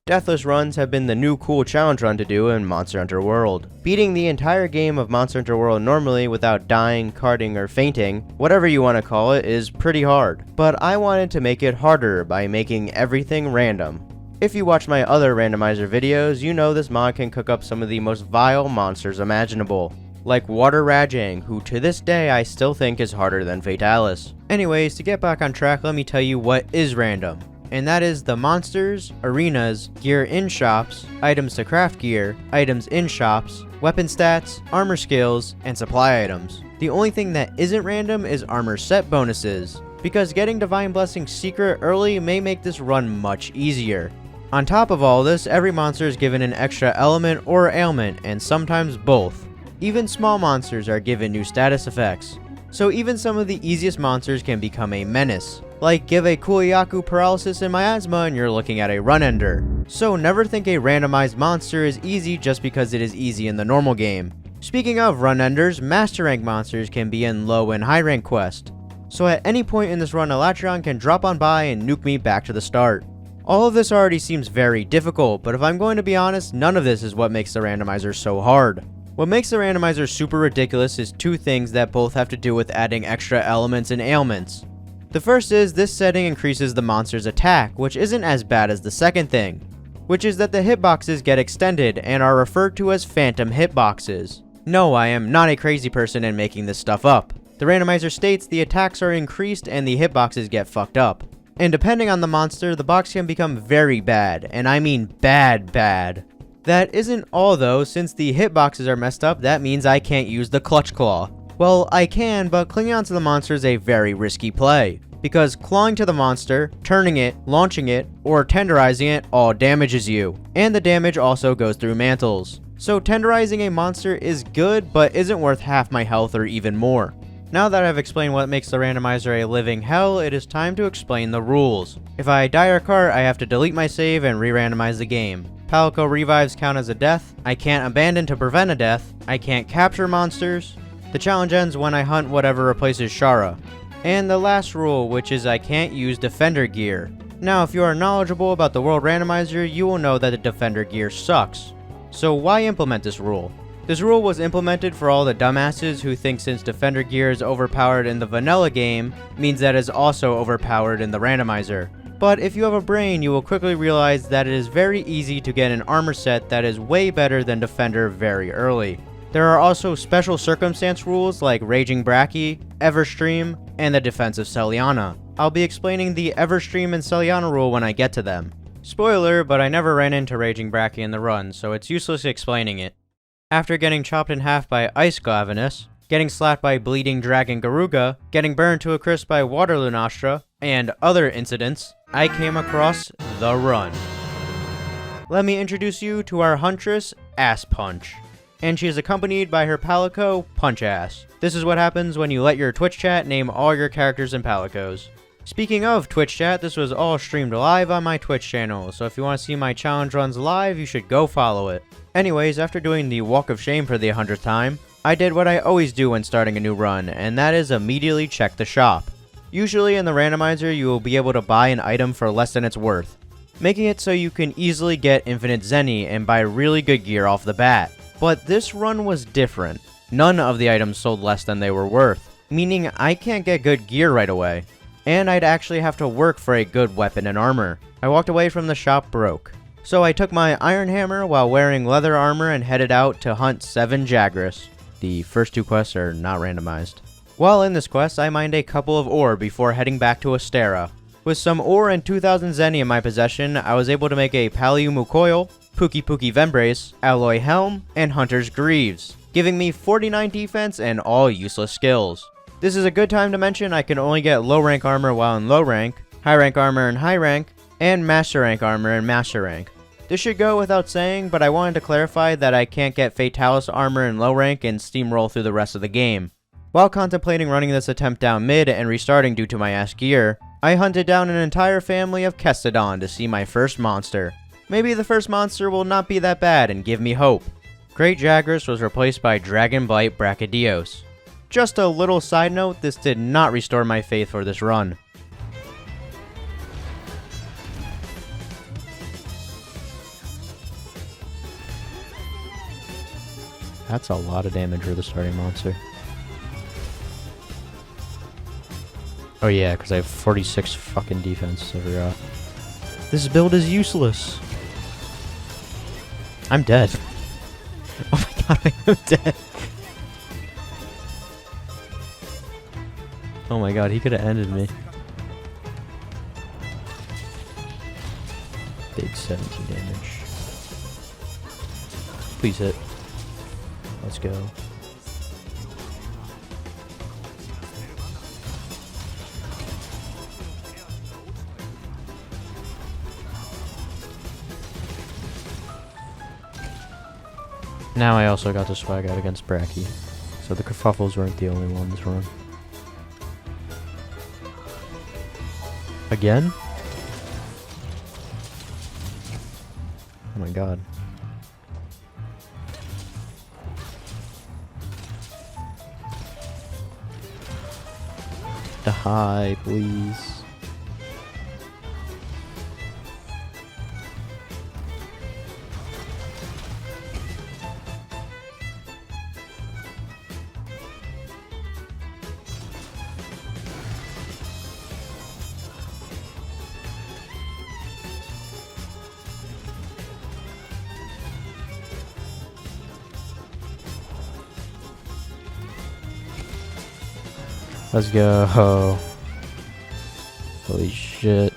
Deathless runs have been the new cool challenge run to do in Monster Hunter World. Beating the entire game of Monster Hunter World normally without dying, carding, or fainting, whatever you want to call it, is pretty hard. But I wanted to make it harder by making everything random. If you watch my other randomizer videos, you know this mod can cook up some of the most vile monsters imaginable. Like Water Rajang, who to this day I still think is harder than Fatalis. Anyways, to get back on track, let me tell you what is random. And that is the monsters, arenas, gear in shops, items to craft gear, items in shops, weapon stats, armor skills, and supply items. The only thing that isn't random is armor set bonuses, because getting Divine Blessing secret early may make this run much easier. On top of all this, every monster is given an extra element or ailment, and sometimes both. Even small monsters are given new status effects. So even some of the easiest monsters can become a menace. Like give a Kuyaku paralysis in miasma and you're looking at a run ender. So never think a randomized monster is easy just because it is easy in the normal game. Speaking of run enders, master rank monsters can be in low and high rank quest. So at any point in this run, Elatron can drop on by and nuke me back to the start. All of this already seems very difficult, but if I'm going to be honest, none of this is what makes the randomizer so hard. What makes the randomizer super ridiculous is two things that both have to do with adding extra elements and ailments. The first is this setting increases the monster's attack, which isn't as bad as the second thing, which is that the hitboxes get extended and are referred to as phantom hitboxes. No, I am not a crazy person in making this stuff up. The randomizer states the attacks are increased and the hitboxes get fucked up. And depending on the monster, the box can become very bad, and I mean bad. That isn't all though, since the hitboxes are messed up, that means I can't use the Clutch Claw. Well, I can, but clinging onto the monster is a very risky play, because clawing to the monster, turning it, launching it, or tenderizing it all damages you, and the damage also goes through mantles. So tenderizing a monster is good, but isn't worth half my health or even more. Now that I've explained what makes the randomizer a living hell, it is time to explain the rules. If I die or cart, I have to delete my save and re-randomize the game. Palico revives count as a death, I can't abandon to prevent a death, I can't capture monsters, the challenge ends when I hunt whatever replaces Shara. And the last rule, which is I can't use defender gear. Now if you are knowledgeable about the World Randomizer, you will know that the defender gear sucks. So why implement this rule? This rule was implemented for all the dumbasses who think since defender gear is overpowered in the vanilla game, means that it is also overpowered in the randomizer. But if you have a brain, you will quickly realize that it is very easy to get an armor set that is way better than defender very early. There are also special circumstance rules like Raging Bracky, Everstream, and the Defense of Celiana. I'll be explaining the Everstream and Celiana rule when I get to them. Spoiler, but I never ran into Raging Bracky in the run, so it's useless explaining it. After getting chopped in half by Ice Glavenus, getting slapped by Bleeding Dragon Garuga, getting burned to a crisp by Water Lunastra, and other incidents, I came across the run. Let me introduce you to our huntress, Asspuch. And she is accompanied by her palico, Punchass. This is what happens when you let your Twitch chat name all your characters in palicos. Speaking of Twitch chat, this was all streamed live on my Twitch channel, so if you want to see my challenge runs live, you should go follow it. Anyways, after doing the Walk of Shame for the 100th time, I did what I always do when starting a new run, and that is immediately check the shop. Usually in the randomizer, you will be able to buy an item for less than its worth, making it so you can easily get infinite Zenny and buy really good gear off the bat. But this run was different. None of the items sold less than they were worth, meaning I can't get good gear right away, and I'd actually have to work for a good weapon and armor. I walked away from the shop broke. So I took my iron hammer while wearing leather armor and headed out to hunt 7 Jagras. The first 2 quests are not randomized. While in this quest, I mined a couple of ore before heading back to Astera. With some ore and 2,000 Zenny in my possession, I was able to make a Paliumu Coil, Pookie Pookie Vembrace, Alloy Helm, and Hunter's Greaves, giving me 49 defense and all useless skills. This is a good time to mention I can only get low rank armor while in low rank, high rank armor in high rank, and master rank armor in master rank. This should go without saying, but I wanted to clarify that I can't get Fatalis armor in low rank and steamroll through the rest of the game. While contemplating running this attempt down mid and restarting due to my ass gear, I hunted down an entire family of Kestodon to see my first monster. Maybe the first monster will not be that bad and give me hope. Great Jagras was replaced by Dragonblight Brachydios. Just a little side note, this did not restore my faith for this run. That's a lot of damage for the starting monster. Oh yeah, because I have 46 fucking defense, I forgot. This build is useless. I'm dead. Oh my god, I am dead. Oh my god, he could have ended me. Big 17 damage. Please hit. Let's go. Now I also got to swag out against Bracky, so the kerfuffles weren't the only ones wrong. Again? Oh my god. Die, please. Let's go. Holy shit.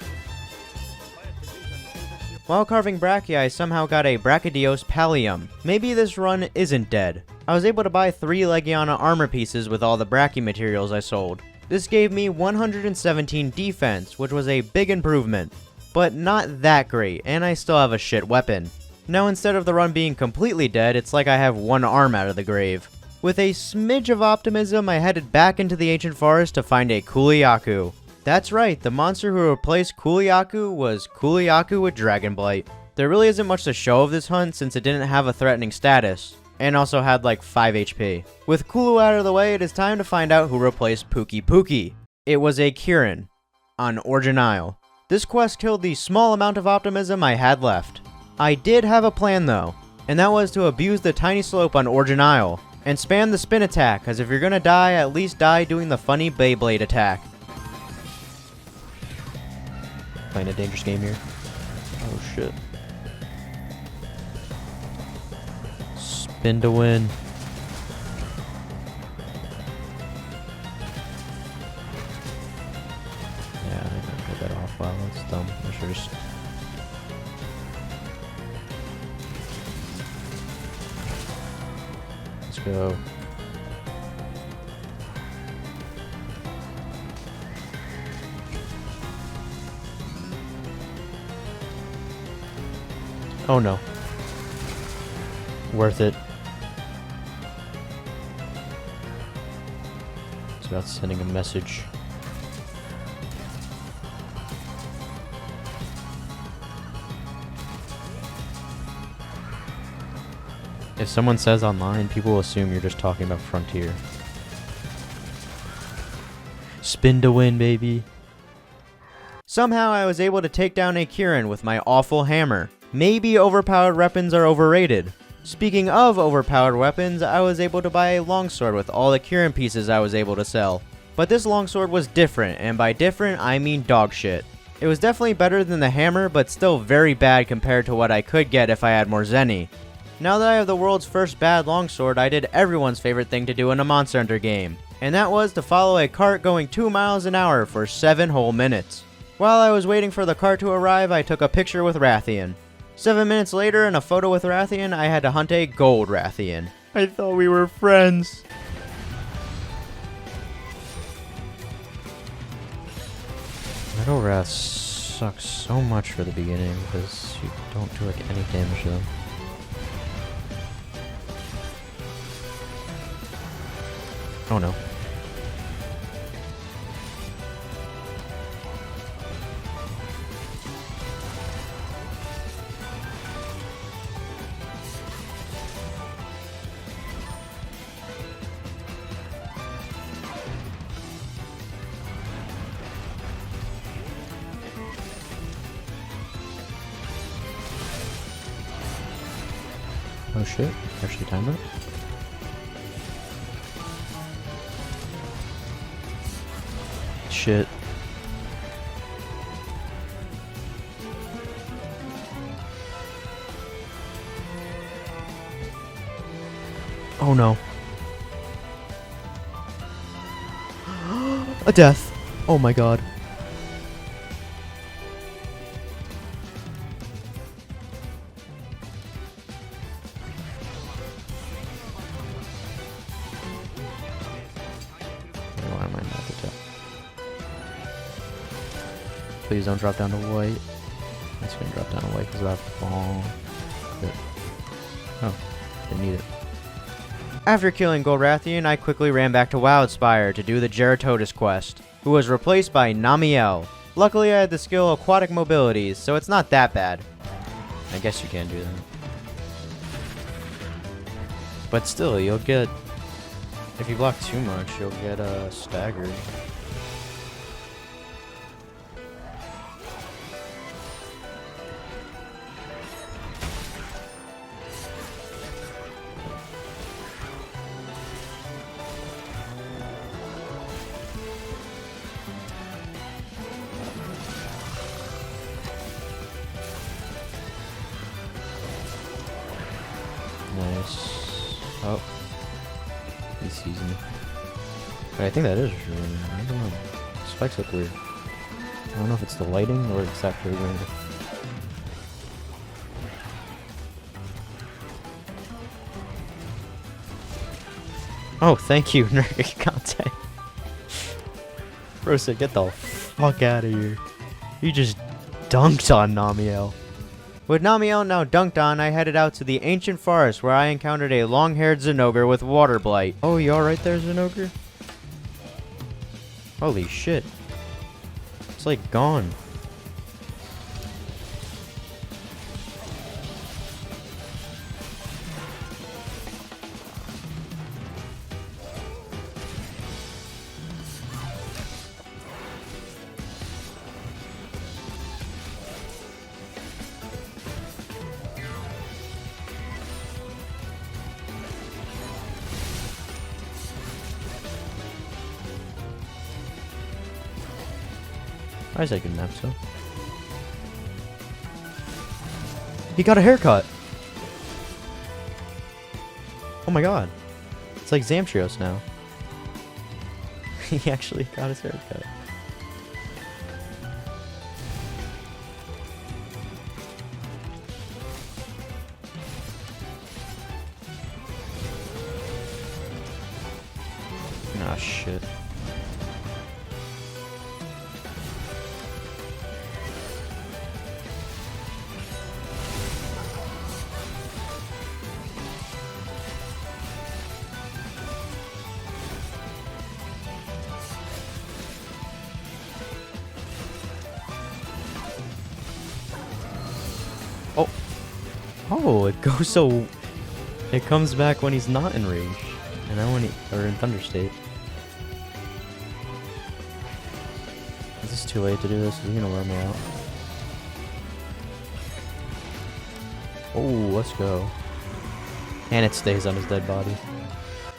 While carving Brachii, I somehow got a Brachydios Pallium. Maybe this run isn't dead. I was able to buy 3 Legiana armor pieces with all the Brachii materials I sold. This gave me 117 defense, which was a big improvement. But not that great, and I still have a shit weapon. Now instead of the run being completely dead, it's like I have 1 arm out of the grave. With a smidge of optimism, I headed back into the ancient forest to find a Kuliaku. That's right, the monster who replaced Kuliaku was Kuliaku with Dragonblight. There really isn't much to show of this hunt since it didn't have a threatening status, and also had like 5 HP. With Kulu out of the way, it is time to find out who replaced Pookie Pookie. It was a Kirin, on Origin Isle. This quest killed the small amount of optimism I had left. I did have a plan though, and that was to abuse the tiny slope on Origin Isle. And spam the spin attack, because if you're gonna die, at least die doing the funny Beyblade attack. Playing a dangerous game here. Oh shit. Spin to win. Yeah, I didn't get that off. Wow, that's dumb. I should just... Go. Oh no. Worth it. It's about sending a message. If someone says online, people will assume you're just talking about Frontier. Spin to win, baby. Somehow I was able to take down a Kirin with my awful hammer. Maybe overpowered weapons are overrated. Speaking of overpowered weapons, I was able to buy a longsword with all the Kirin pieces I was able to sell. But this longsword was different, and by different, I mean dog shit. It was definitely better than the hammer, but still very bad compared to what I could get if I had more Zenny. Now that I have the world's first bad longsword, I did everyone's favorite thing to do in a Monster Hunter game, and that was to follow a cart going 2 miles an hour for 7 whole minutes. While I was waiting for the cart to arrive, I took a picture with Rathian. 7 minutes later, in a photo with Rathian, I had to hunt a gold Rathian. I thought we were friends. Metal Wrath sucks so much for the beginning because you don't do like any damage to them. Oh no. Oh shit, actually timed it. shit. Oh no. A death. Oh my god. Why am I not the death? Please don't drop down to white. It's gonna drop down to white because of that ball. Oh, didn't need it. After killing Golrathian, I quickly ran back to Wildspire to do the Geratodus quest, who was replaced by Namiel. Luckily I had the skill Aquatic Mobilities, so it's not that bad. I guess you can do that. But still, you'll get... If you block too much, you'll get staggered. Nice. Oh. He sees me. Wait, I think that is true. I don't know. Spikes look weird. I don't know if it's the lighting or it's actually weird. Oh, thank you, Nergic content. Bro said, get the fuck out of here. You just dunked on Namiel. With Namiel now dunked on, I headed out to the ancient forest where I encountered a long-haired Zinogre with water blight. Oh, you alright there, Zinogre? Holy shit. It's like gone. Isaac can nap, so. He got a haircut! Oh my god. It's like Zamtrios now. He actually got his haircut. Ah, shit. Oh. Oh, it goes so... It comes back when he's not in rage. And then when he... Or in Thunder State. Is this too late to do this? Is he gonna wear me out? Oh, let's go. And it stays on his dead body.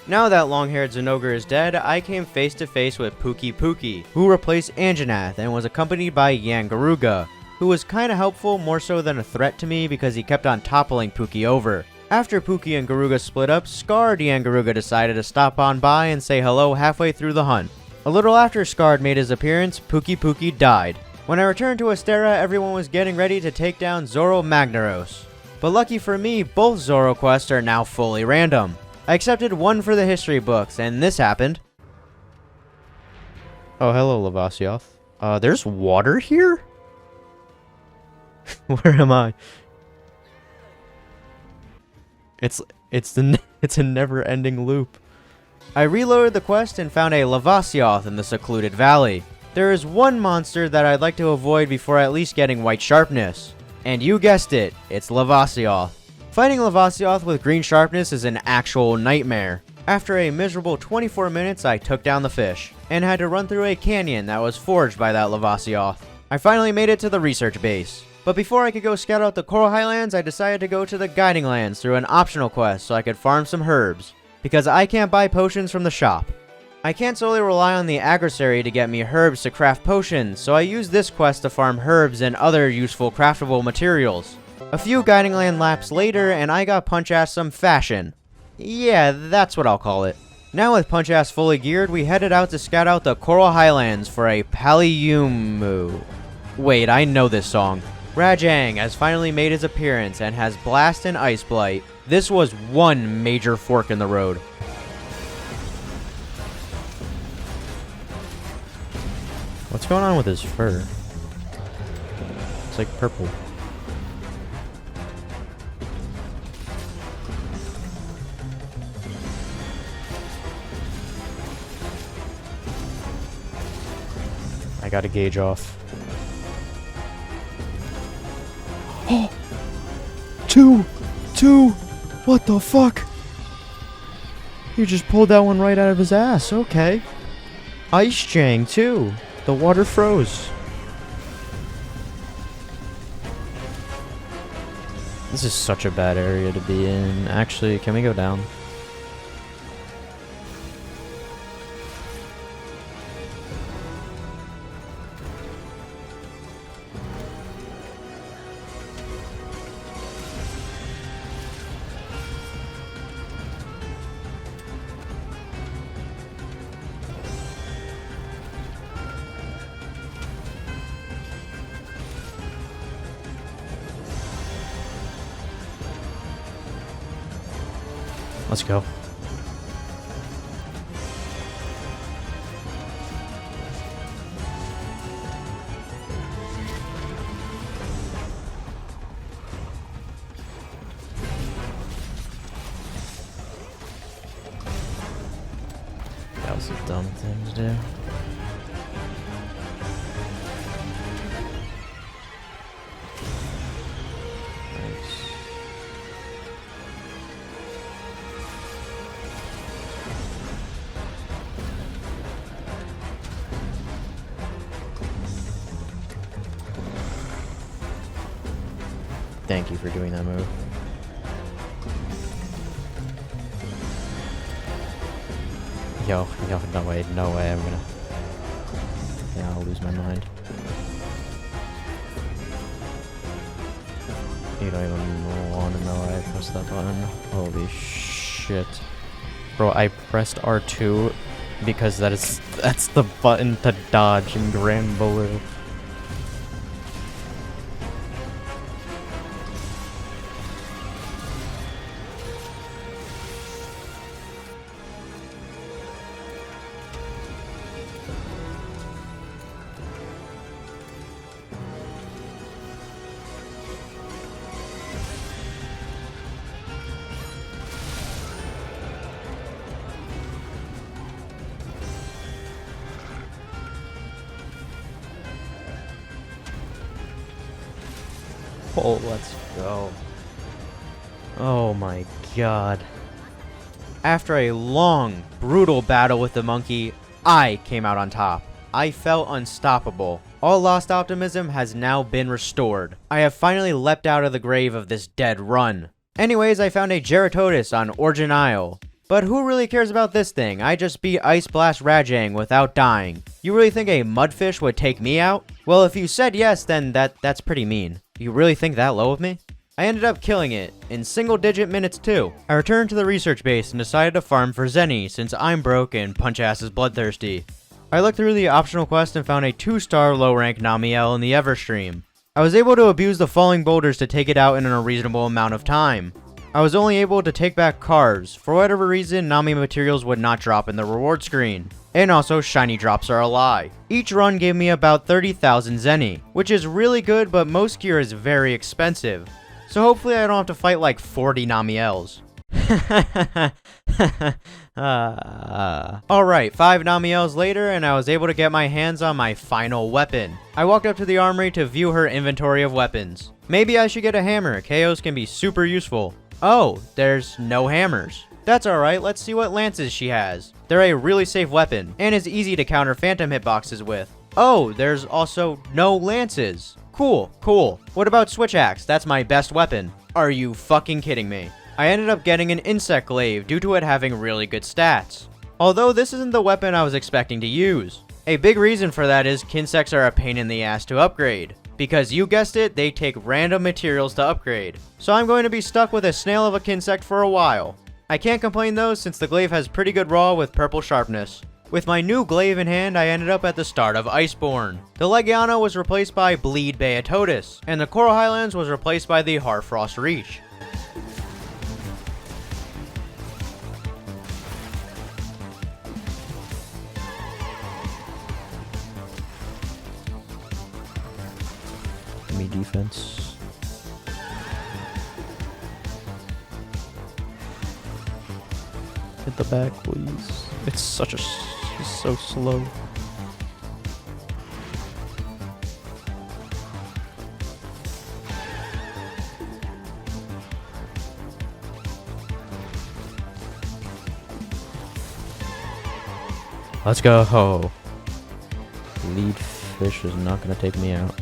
Now that long-haired Zinogre is dead, I came face to face with Pookie, who replaced Anjanath and was accompanied by Yangaruga, who was kinda helpful more so than a threat to me because he kept on toppling Pookie over. After Pookie and Garuga split up, scarred Yangaruga decided to stop on by and say hello halfway through the hunt. A little after Scarred made his appearance, Pookie died. When I returned to Astera, everyone was getting ready to take down Zoro Magnaros. But lucky for me, both Zoro quests are now fully random. I accepted one for the history books, and this happened. Oh, hello, Lavasioth. There's water here? Where am I? It's a never-ending loop. I reloaded the quest and found a Lavasioth in the secluded valley. There is one monster that I'd like to avoid before at least getting white sharpness. And you guessed it, it's Lavasioth. Fighting Lavasioth with green sharpness is an actual nightmare. After a miserable 24 minutes, I took down the fish, and had to run through a canyon that was forged by that Lavasioth. I finally made it to the research base. But before I could go scout out the Coral Highlands, I decided to go to the Guiding Lands through an optional quest so I could farm some herbs, because I can't buy potions from the shop. I can't solely rely on the adversary to get me herbs to craft potions, so I use this quest to farm herbs and other useful craftable materials. A few Guiding Land laps later, and I got Punch-Ass some fashion. Yeah, that's what I'll call it. Now with Punch-Ass fully geared, we headed out to scout out the Coral Highlands for a Paliumu. Wait, I know this song. Rajang has finally made his appearance and has Blast and Ice Blight. This was one major fork in the road. What's going on with his fur? It's like purple. I got a gauge off. Oh! Two! What the fuck? He just pulled that one right out of his ass. Okay. Ice Jang, too. The water froze. This is such a bad area to be in. Actually, can we go down? Let's go. That was a dumb thing to do. Thank you for doing that move. Yo, no way, I'm gonna... Yeah, I'll lose my mind. You don't even want to know I pressed that button. Holy shit. Bro, I pressed R2 because that's the button to dodge in Grand Blue. Oh, let's go. Oh my god. After a long, brutal battle with the monkey, I came out on top. I felt unstoppable. All lost optimism has now been restored. I have finally leapt out of the grave of this dead run. Anyways, I found a Geratodus on Origin Isle. But who really cares about this thing? I just beat Ice Blast Rajang without dying. You really think a mudfish would take me out? Well, if you said yes, then that's pretty mean. You really think that low of me? I ended up killing it, in single-digit minutes too. I returned to the research base and decided to farm for Zenny, since I'm broke and Punch-Ass is bloodthirsty. I looked through the optional quest and found a 2-star low-rank Namiel in the Everstream. I was able to abuse the falling boulders to take it out in a reasonable amount of time. I was only able to take back cars. For whatever reason, Nami materials would not drop in the reward screen. And also, shiny drops are a lie. Each run gave me about 30,000 Zenny, which is really good, but most gear is very expensive. So hopefully I don't have to fight like 40 Namiels. Alright, 5 Namiels later, and I was able to get my hands on my final weapon. I walked up to the armory to view her inventory of weapons. Maybe I should get a hammer. KOs can be super useful. Oh, there's no hammers. That's alright, let's see what lances she has. They're a really safe weapon, and is easy to counter phantom hitboxes with. Oh, there's also no lances. Cool. What about Switch Axe? That's my best weapon. Are you fucking kidding me? I ended up getting an Insect Glaive due to it having really good stats. Although this isn't the weapon I was expecting to use. A big reason for that is Kinsects are a pain in the ass to upgrade. Because you guessed it, they take random materials to upgrade. So I'm going to be stuck with a snail of a Kinsect for a while. I can't complain though, since the glaive has pretty good raw with purple sharpness. With my new glaive in hand, I ended up at the start of Iceborne. The Legiana was replaced by Bleed Beatotus, and the Coral Highlands was replaced by the Harfrost Reach. Give me defense. Hit the back, please. It's such a... He's so slow. Let's go. Lead fish is not going to take me out.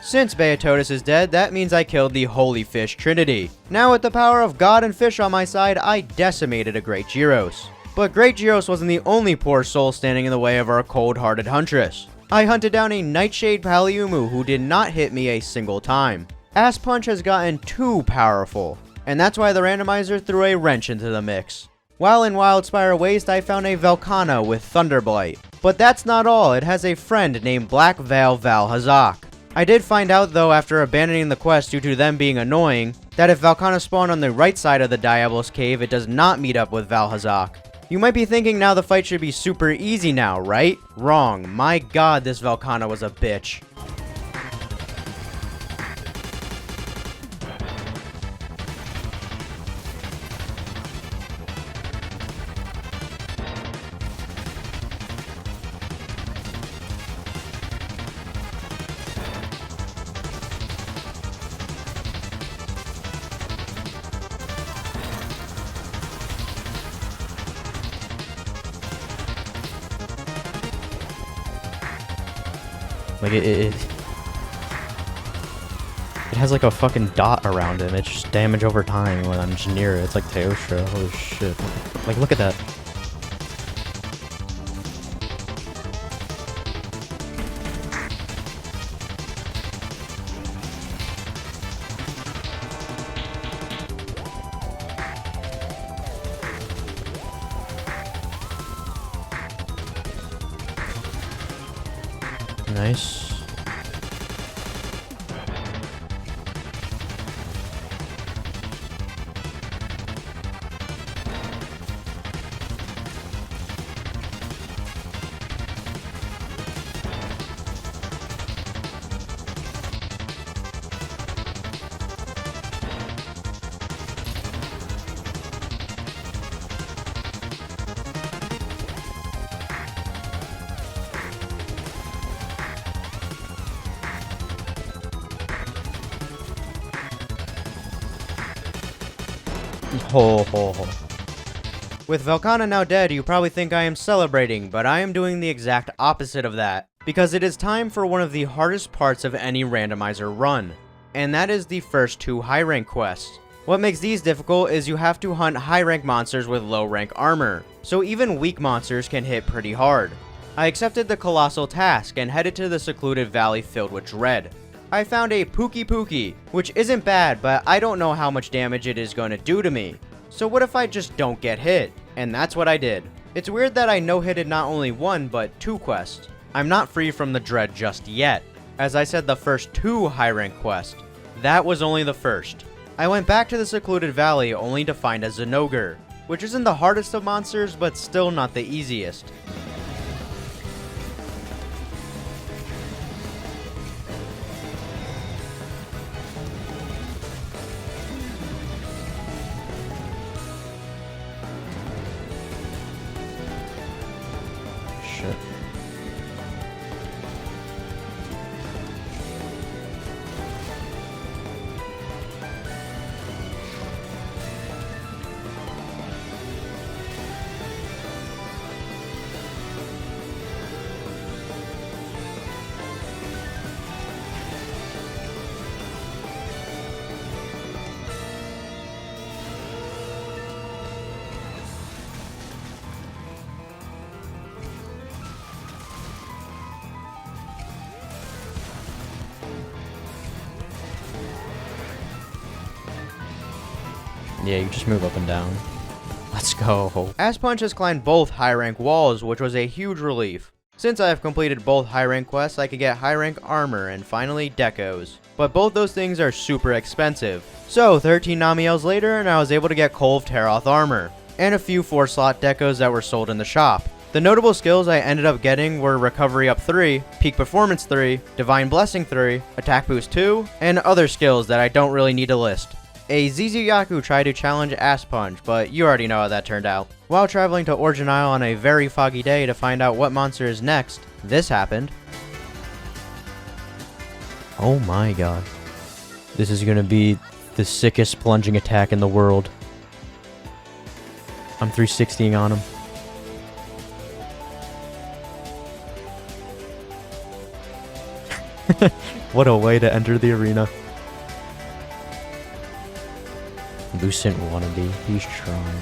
Since Beatotus is dead, that means I killed the Holy Fish Trinity. Now with the power of God and fish on my side, I decimated a Great Gyros. But Great Gyros wasn't the only poor soul standing in the way of our cold-hearted huntress. I hunted down a Nightshade Paliumu who did not hit me a single time. Asspuch has gotten too powerful, and that's why the randomizer threw a wrench into the mix. While in Wildspire Waste, I found a Velkhana with Thunderblight. But that's not all, it has a friend named Black Veil Valhazak. I did find out though after abandoning the quest due to them being annoying, that if Velkhana spawned on the right side of the Diabolus Cave, it does not meet up with Valhazak. You might be thinking now the fight should be super easy now, right? Wrong. My god, this Velkhana was a bitch. Like, it has like a fucking dot around it, and it's just damage over time when I'm just near it. It's like Teostra. Holy shit. Like, look at that. Nice. Ho ho ho. With Velkhana now dead, you probably think I am celebrating, but I am doing the exact opposite of that. Because it is time for one of the hardest parts of any randomizer run. And that is the first two high rank quests. What makes these difficult is you have to hunt high rank monsters with low rank armor. So even weak monsters can hit pretty hard. I accepted the colossal task and headed to the secluded valley filled with dread. I found a Pookie, which isn't bad, but I don't know how much damage it is going to do to me. So what if I just don't get hit? And that's what I did. It's weird that I no-hitted not only one, but two quests. I'm not free from the dread just yet. As I said, the first two high rank quests. That was only the first. I went back to the secluded valley only to find a Zinogre, which isn't the hardest of monsters, but still not the easiest. Shit. Yeah, you just move up and down. Let's go. Asspuch has climbed both high rank walls, which was a huge relief. Since I have completed both high rank quests, I could get high rank armor and finally decos. But both those things are super expensive. So 13 Namiels later, and I was able to get Coal of Teroth armor, and a few 4-slot decos that were sold in the shop. The notable skills I ended up getting were Recovery Up 3, Peak Performance 3, Divine Blessing 3, Attack Boost 2, and other skills that I don't really need to list. A Zizuyaku tried to challenge Asspuch, but you already know how that turned out. While traveling to Origin Isle on a very foggy day to find out what monster is next, this happened. Oh my god. This is gonna be the sickest plunging attack in the world. I'm 360ing on him. What a way to enter the arena. Lucent wannabe, he's trying.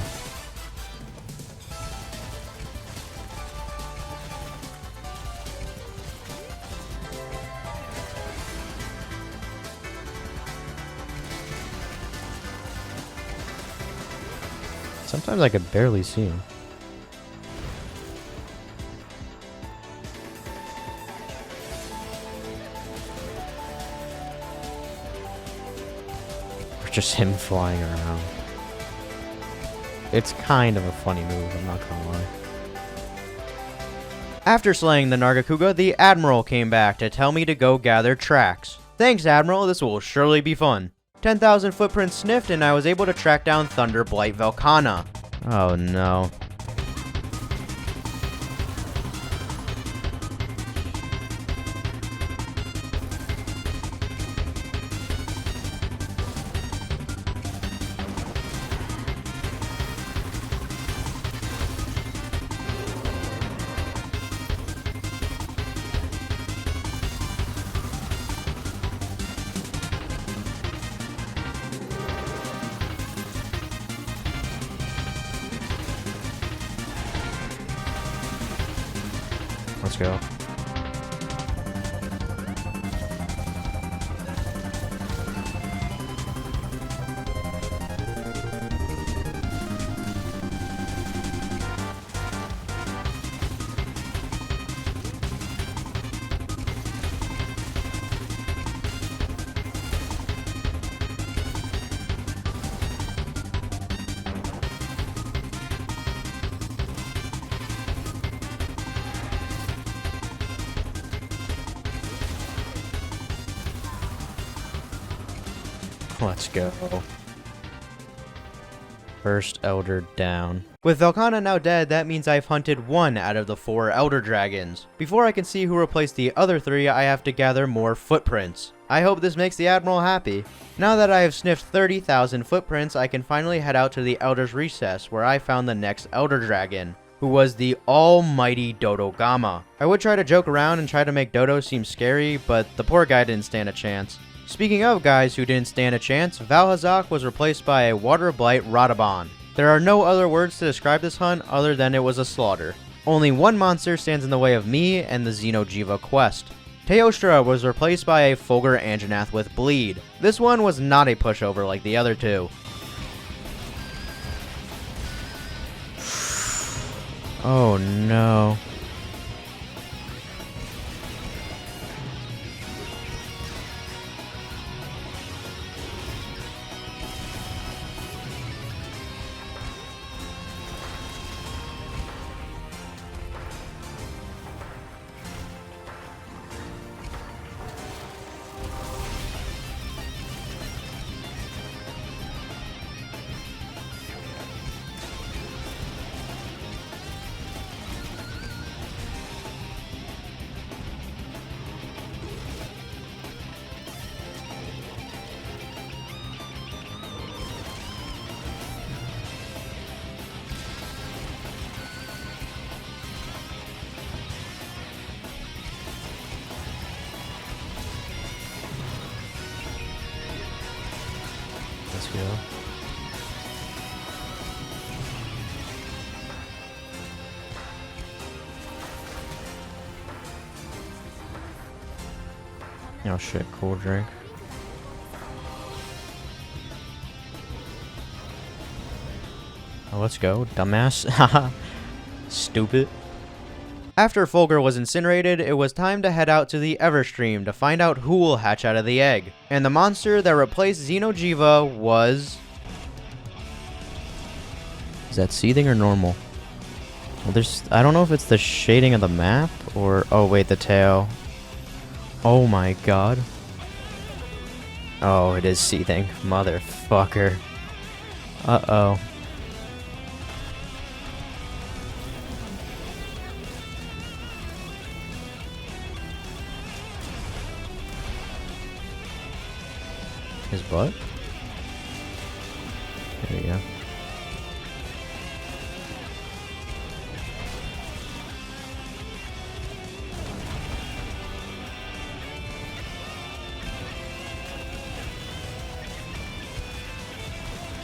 Sometimes I could barely see him. Just him flying around. It's kind of a funny move, I'm not gonna lie. After slaying the Nargacuga, the Admiral came back to tell me to go gather tracks. Thanks, Admiral, this will surely be fun. 10,000 footprints sniffed, and I was able to track down Thunderblight Velkhana. Oh no. Let's go. Let's go. First Elder down. With Velkhana now dead, that means I've hunted 1 out of the 4 Elder Dragons. Before I can see who replaced the other 3, I have to gather more footprints. I hope this makes the Admiral happy. Now that I have sniffed 30,000 footprints, I can finally head out to the Elder's Recess, where I found the next Elder Dragon, who was the almighty Dodogama. I would try to joke around and try to make Dodo seem scary, but the poor guy didn't stand a chance. Speaking of guys who didn't stand a chance, Valhazak was replaced by a Water Blight Radabon. There are no other words to describe this hunt other than it was a slaughter. Only one monster stands in the way of me and the Xenojiva quest. Teostra was replaced by a Fulgur Anjanath with Bleed. This one was not a pushover like the other 2. Oh no. Let's go. Oh shit, cool drink. Oh, let's go, dumbass. Haha. Stupid. After Fulgur was incinerated, it was time to head out to the Everstream to find out who will hatch out of the egg. And the monster that replaced Xeno'jiiva was... Is that seething or normal? Well, I don't know if it's the shading of the map or... Oh, wait, the tail. Oh my god. Oh, it is seething. Motherfucker. Uh-oh. His butt? There you go.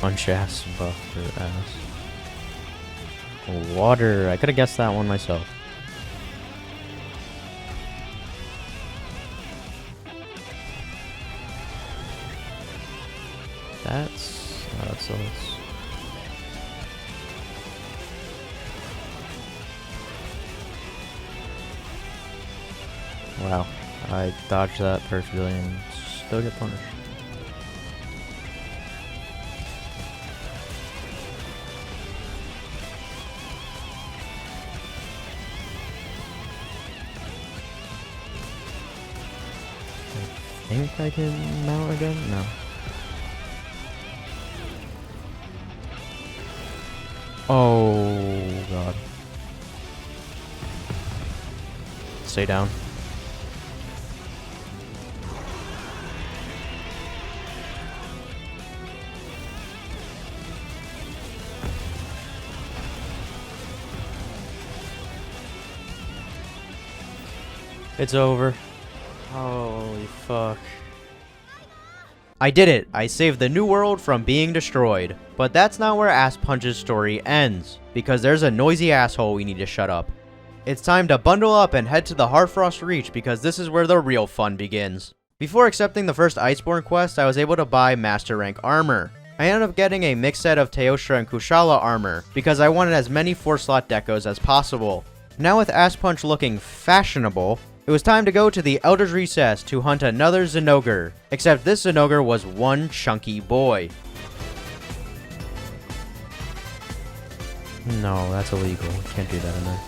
Punch ass, buff her ass. Water. I could have guessed that one myself. That's wow. I dodged that perfectly and still get punished. I think I can mount again? No. Oh god. Stay down. It's over. Holy fuck. I did it! I saved the New World from being destroyed. But that's not where Asspunch's story ends, because there's a noisy asshole we need to shut up. It's time to bundle up and head to the Harfrost Reach, because this is where the real fun begins. Before accepting the first Iceborne quest, I was able to buy Master Rank armor. I ended up getting a mixed set of Teostra and Kushala armor, because I wanted as many 4-slot decos as possible. Now with Asspunch looking fashionable, it was time to go to the Elder's Recess to hunt another Zinogre, except this Zinogre was one chunky boy. No, that's illegal. Can't do that in there.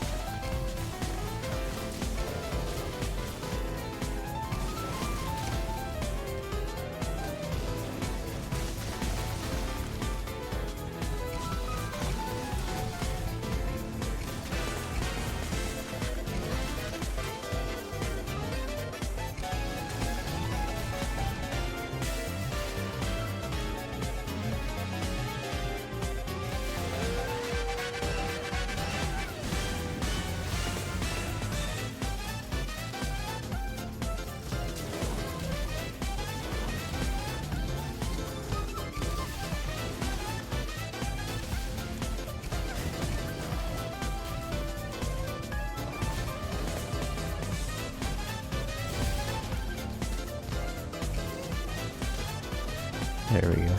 There we go.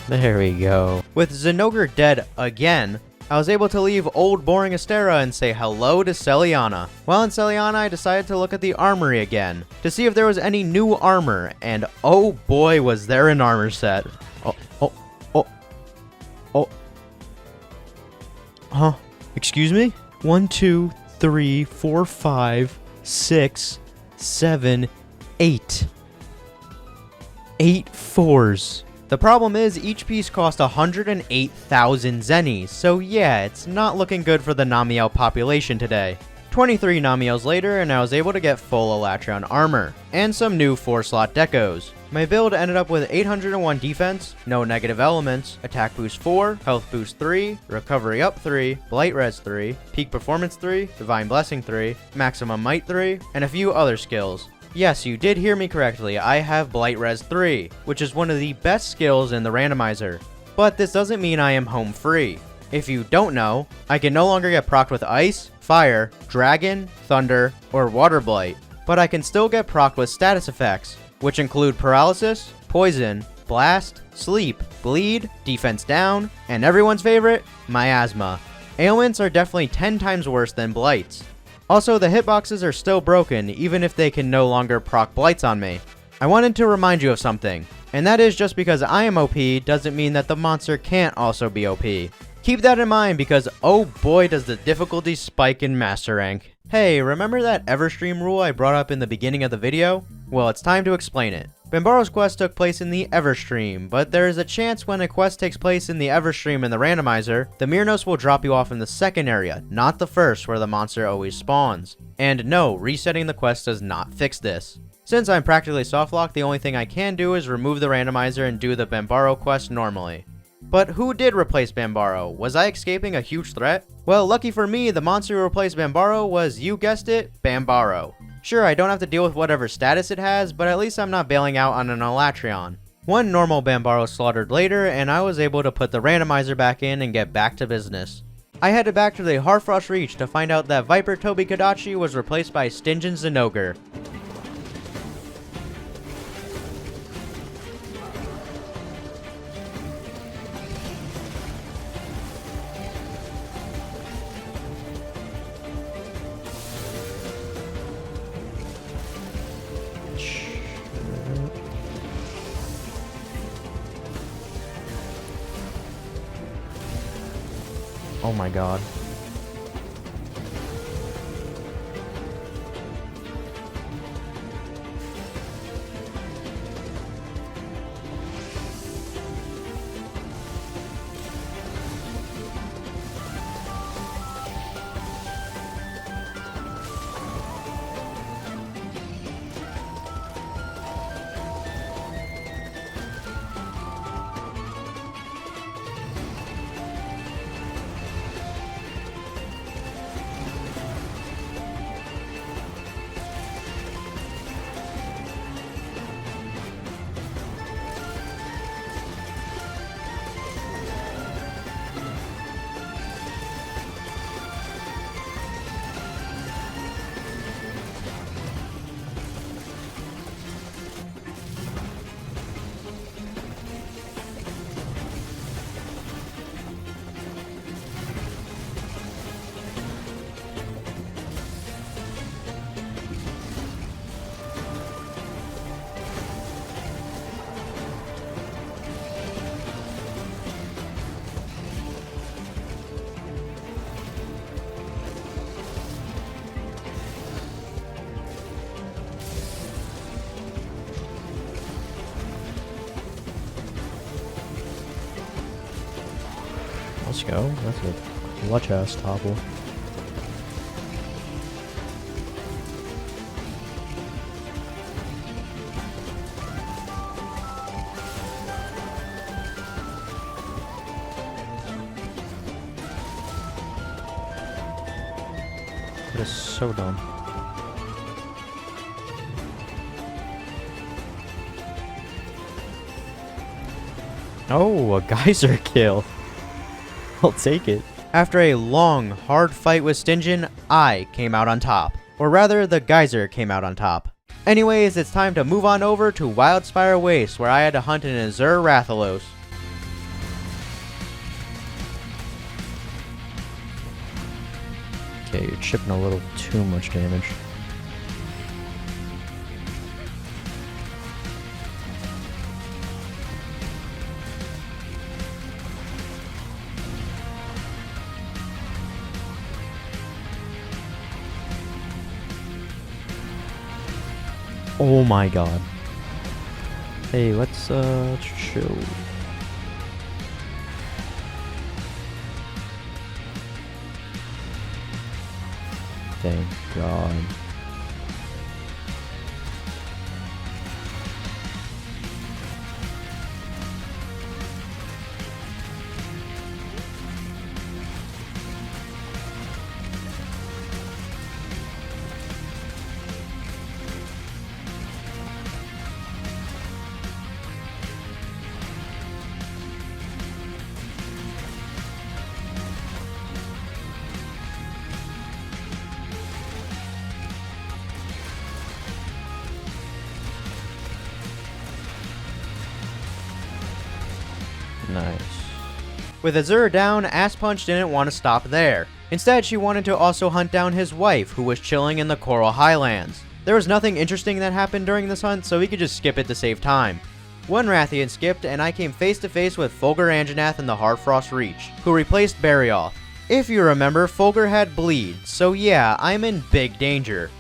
There we go. With Zinogre dead again, I was able to leave old boring Astera and say hello to Celiana. While in Celiana, I decided to look at the armory again, to see if there was any new armor, and oh boy was there an armor set. Huh? Excuse me? 1, 2, 3, 4, 5, 6, 7, 8. 8 4s. The problem is, each piece cost 108,000 zennies, so yeah, it's not looking good for the Namiel population today. 23 Namiels later, and I was able to get full Elatrion armor, and some new 4-slot decos. My build ended up with 801 defense, no negative elements, attack boost 4, health boost 3, recovery up 3, blight res 3, peak performance 3, divine blessing 3, maximum might 3, and a few other skills. Yes, you did hear me correctly, I have blight res 3, which is one of the best skills in the randomizer. But this doesn't mean I am home free. If you don't know, I can no longer get procced with Ice, Fire, Dragon, Thunder, or Water Blight, but I can still get procced with status effects, which include Paralysis, Poison, Blast, Sleep, Bleed, Defense Down, and everyone's favorite, Miasma. Ailments are definitely 10 times worse than Blights. Also, the hitboxes are still broken, even if they can no longer proc Blights on me. I wanted to remind you of something, and that is just because I am OP doesn't mean that the monster can't also be OP. Keep that in mind because oh boy does the difficulty spike in Master Rank. Hey, remember that Everstream rule I brought up in the beginning of the video? Well, it's time to explain it. Bambaro's quest took place in the Everstream, but there is a chance when a quest takes place in the Everstream in the randomizer, the Myrnos will drop you off in the second area, not the first where the monster always spawns. And no, resetting the quest does not fix this. Since I'm practically softlocked, the only thing I can do is remove the randomizer and do the Bambaro quest normally. But who did replace Bambaro? Was I escaping a huge threat? Well, lucky for me, the monster who replaced Bambaro was, you guessed it, Bambaro. Sure, I don't have to deal with whatever status it has, but at least I'm not bailing out on an Elatrion. One normal Bambaro slaughtered later, and I was able to put the randomizer back in and get back to business. I headed back to the Harfrost Reach to find out that Viper Tobi Kadachi was replaced by Stingin Zinogre. Oh my god. Let's go. That's a clutch ass topple. That is so dumb. Oh, a geyser kill. I'll take it. After a long, hard fight with Stingin, I came out on top. Or rather, the geyser came out on top. Anyways, it's time to move on over to Wildspire Waste, where I had to hunt an Azure Rathalos. Okay, you're chipping a little too much damage. Oh my god. Hey, let's chill. Thank god. Nice. With Azure down, Asspuch didn't want to stop there. Instead, she wanted to also hunt down his wife, who was chilling in the Coral Highlands. There was nothing interesting that happened during this hunt, so we could just skip it to save time. One Rathian skipped, and I came face to face with Fulgur Anjanath in the Hardfrost Reach, who replaced Barioth. If you remember, Fulgur had bleed, so yeah, I'm in big danger.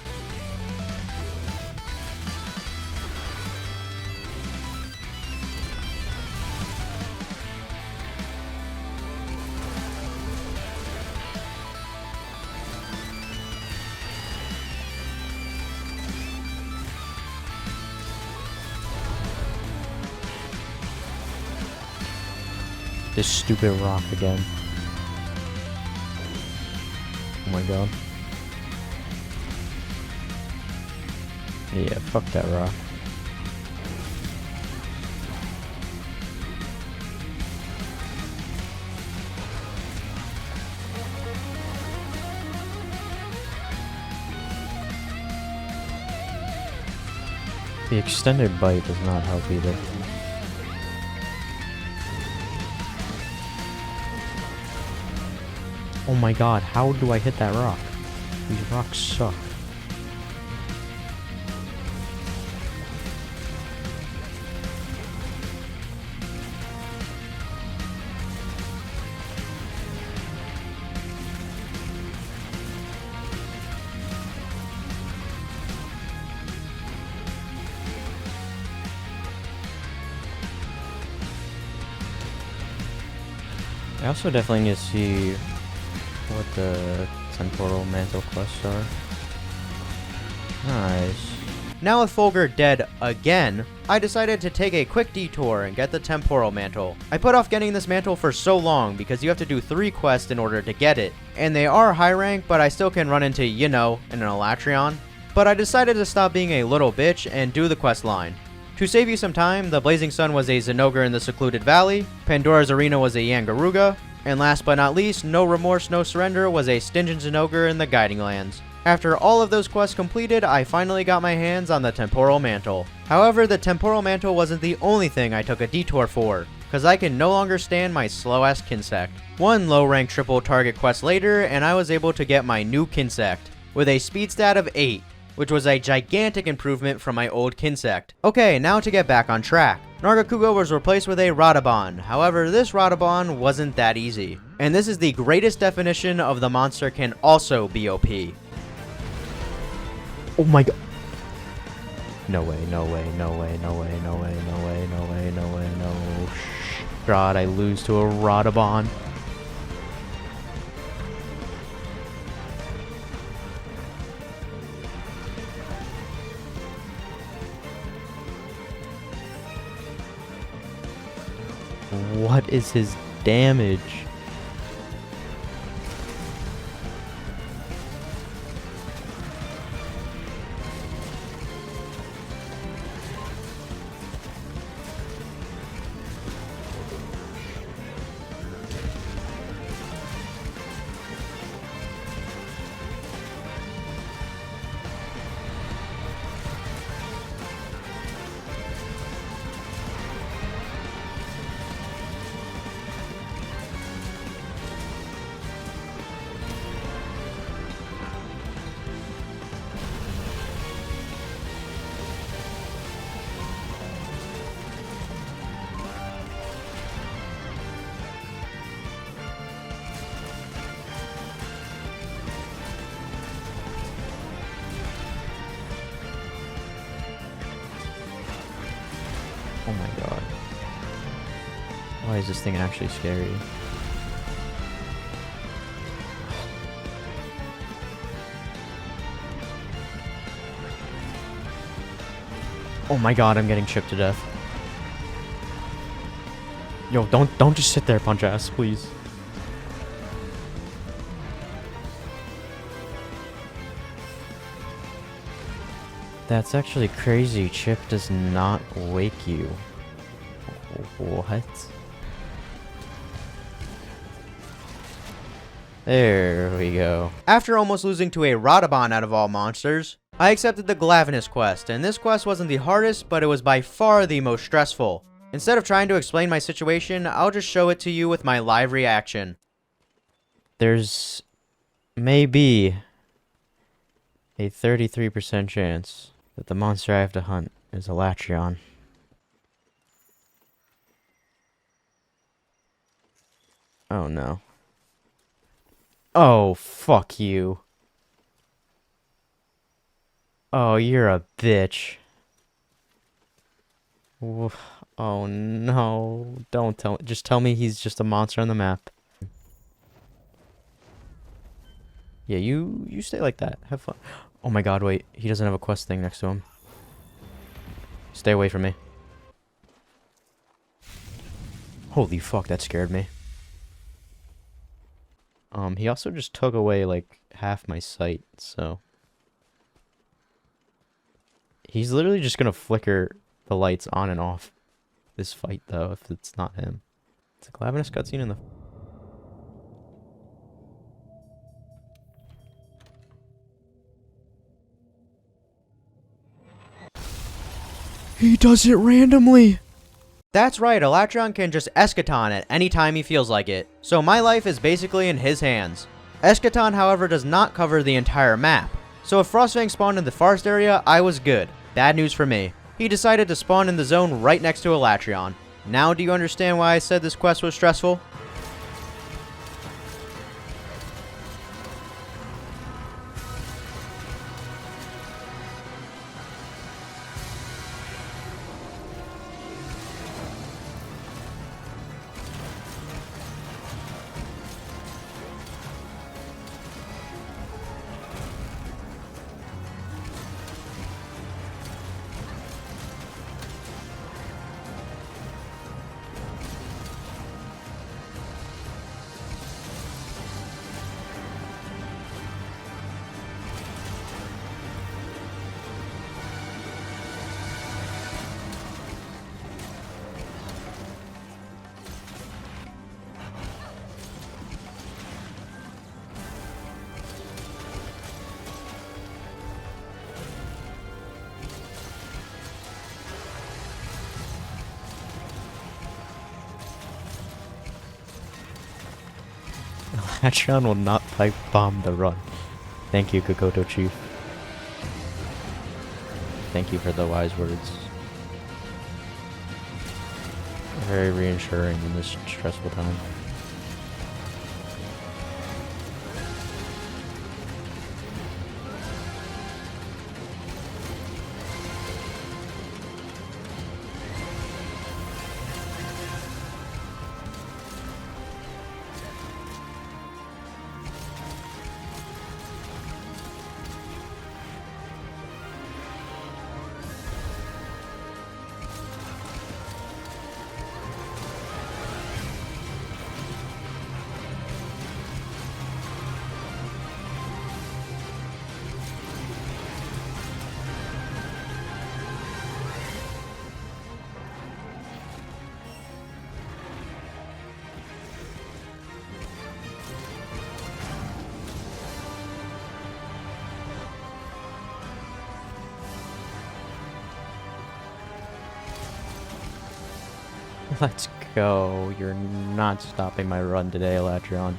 This stupid rock again. Oh my god. Yeah, fuck that rock. The extended bite does not help either. Oh my god, how do I hit that rock? These rocks suck. I also definitely need to see what the temporal mantle quests are. Nice. Now with Fulgur dead again, I decided to take a quick detour and get the temporal mantle. I put off getting this mantle for so long because you have to do 3 quests in order to get it. And they are high rank, but I still can run into, you know, an Elatrion. But I decided to stop being a little bitch and do the quest line. To save you some time, the Blazing Sun was a Zinogre in the Secluded Valley, Pandora's Arena was a Yangaruga, and last but not least, No Remorse, No Surrender was a Stingent Zinogre in the Guiding Lands. After all of those quests completed, I finally got my hands on the Temporal Mantle. However, the Temporal Mantle wasn't the only thing I took a detour for, cause I can no longer stand my slow-ass Kinsect. One low-rank triple target quest later, and I was able to get my new Kinsect, with a speed stat of 8, which was a gigantic improvement from my old Kinsect. Okay, now to get back on track. Nargacuga was replaced with a Radabon, however this Radabon wasn't that easy. And this is the greatest definition of the monster can also be OP. Oh my god. No way, no way, no way, no way, no way, no way, no way, no way, no. God, I lose to a Radabon. What is his damage? Oh my god. Why is this thing actually scary? Oh my god, I'm getting chipped to death. Yo, don't just sit there, punch ass, please. That's actually crazy. Chip does not wake you. What? There we go. After almost losing to a Radabon out of all monsters, I accepted the Glavenus quest, and this quest wasn't the hardest, but it was by far the most stressful. Instead of trying to explain my situation, I'll just show it to you with my live reaction. There's maybe a 33% chance that the monster I have to hunt is a Latreon. Oh no. Oh, fuck you. Oh, you're a bitch. Oh no. Don't tell me. Just tell me he's just a monster on the map. Yeah, you stay like that. Have fun. Oh my god, wait. He doesn't have a quest thing next to him. Stay away from me. Holy fuck, that scared me. He also just took away, like, half my sight, so... He's literally just gonna flicker the lights on and off this fight, though, if it's not him. It's a Glavenus cutscene in the... He does it randomly! That's right, Latreon can just Eschaton at any time he feels like it. So my life is basically in his hands. Eschaton, however, does not cover the entire map. So if Frostfang spawned in the forest area, I was good. Bad news for me. He decided to spawn in the zone right next to Latreon. Now do you understand why I said this quest was stressful? Latreon will not pipe bomb the run. Thank you, Kokoto Chief. Thank you for the wise words. Very reassuring in this stressful time. Let's go. You're not stopping my run today, Latreon.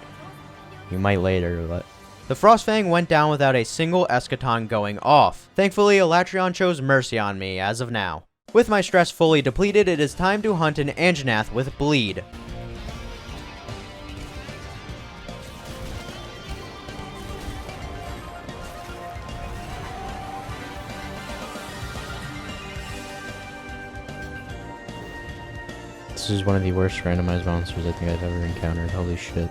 You might later, but... The Frostfang went down without a single Eschaton going off. Thankfully, Latreon chose Mercy on me as of now. With my stress fully depleted, it is time to hunt an Anjanath with Bleed. This is one of the worst randomized monsters I think I've ever encountered. Holy shit.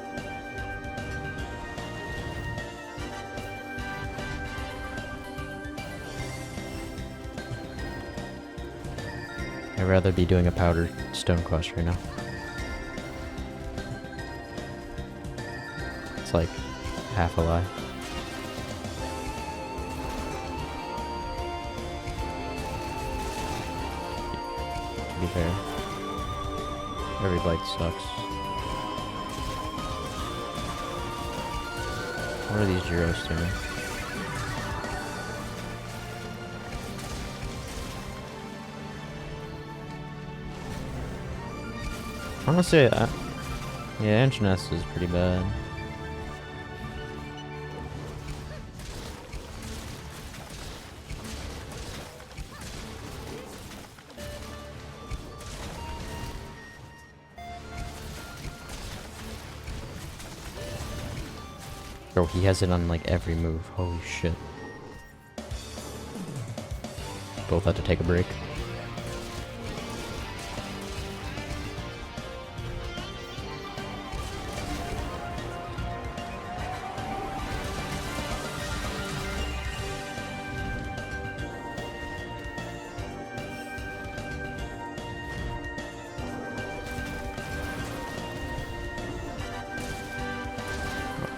I'd rather be doing a powder stone quest right now. It's like half a lie. To be fair. Every bite sucks. What are these Gyros doing? Honestly, yeah, Anjaneth is pretty bad. Bro, he has it on like every move. Holy shit. Both had to take a break.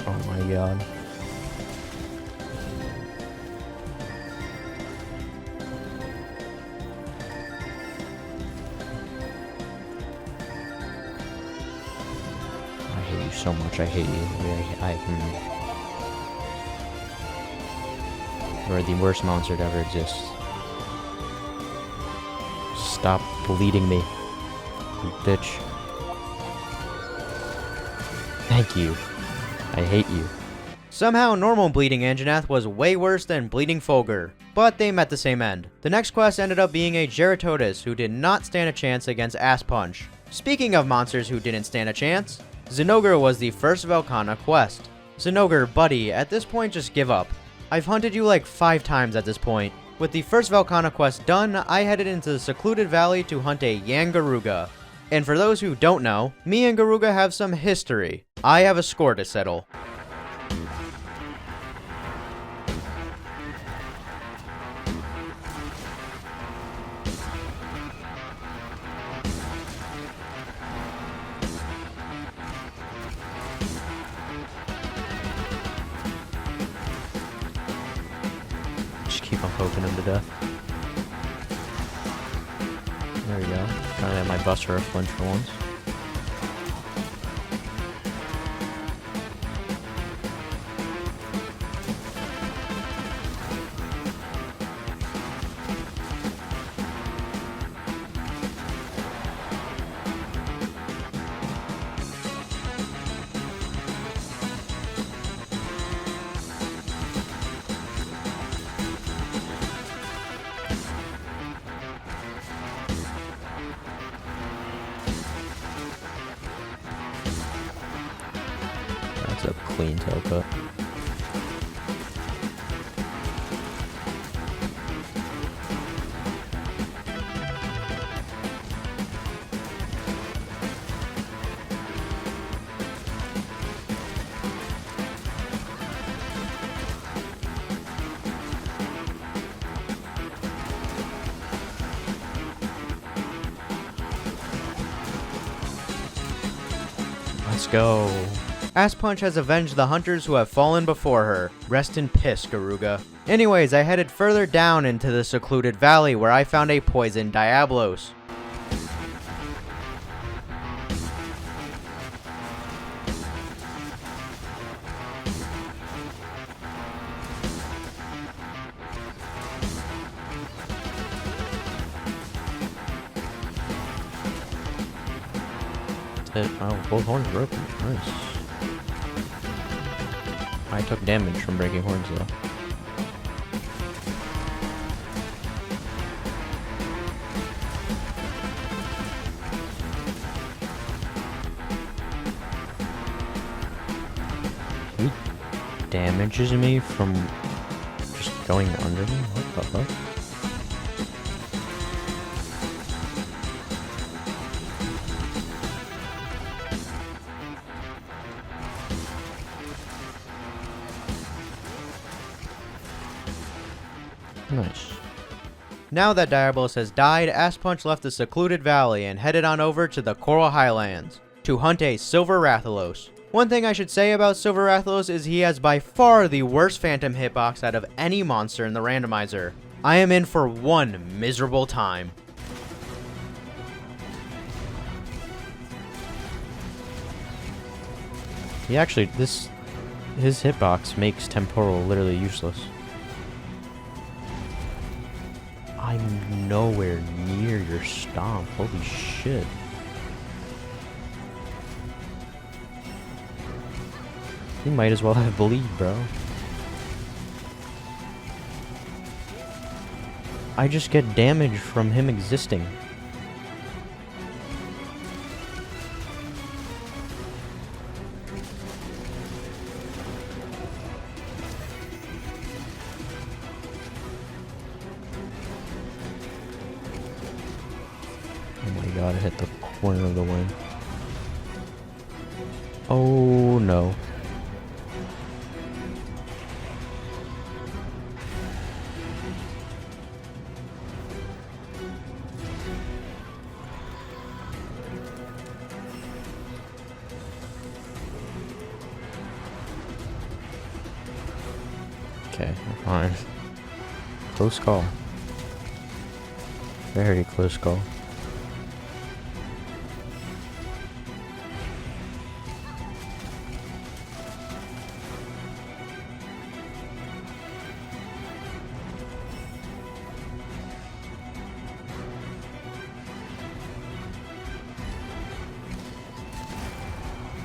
Oh my god. I hate you so much. I hate you. You're the worst monster to ever exist. Stop bleeding me, you bitch. Thank you. I hate you. Somehow, normal bleeding Anjanath was way worse than bleeding Fulgur, but they met the same end. The next quest ended up being a Geritodus who did not stand a chance against Asspuch. Speaking of monsters who didn't stand a chance, Zinogre was the first Velkhana quest. Zinogre, buddy, at this point just give up. I've hunted you like 5 times at this point. With the first Velkhana quest done, I headed into the secluded valley to hunt a Yangaruga. And for those who don't know, me and Garuga have some history. I have a score to settle. Just keep on poking him to death. There we go. Trying to have my buster a flinch for once. That's a clean tail cut. Let's go. Asspuch has avenged the hunters who have fallen before her. Rest in piss, Garuga. Anyways, I headed further down into the secluded valley where I found a poisoned Diablos. Oh, both horns broken. Nice. I took damage from breaking horns though. He damages me from just going under me? What the fuck? Nice. Now that Diablos has died, Asspuch left the secluded valley and headed on over to the Coral Highlands to hunt a Silver Rathalos. One thing I should say about Silver Rathalos is he has by far the worst phantom hitbox out of any monster in the randomizer. I am in for one miserable time. He actually, his hitbox makes Temporal literally useless. I'm nowhere near your stomp. Holy shit. He might as well have bleed, bro. I just get damage from him existing. Oh my god, I hit the corner of the wing. Oh no. Okay, we're fine. Close call. Very close call.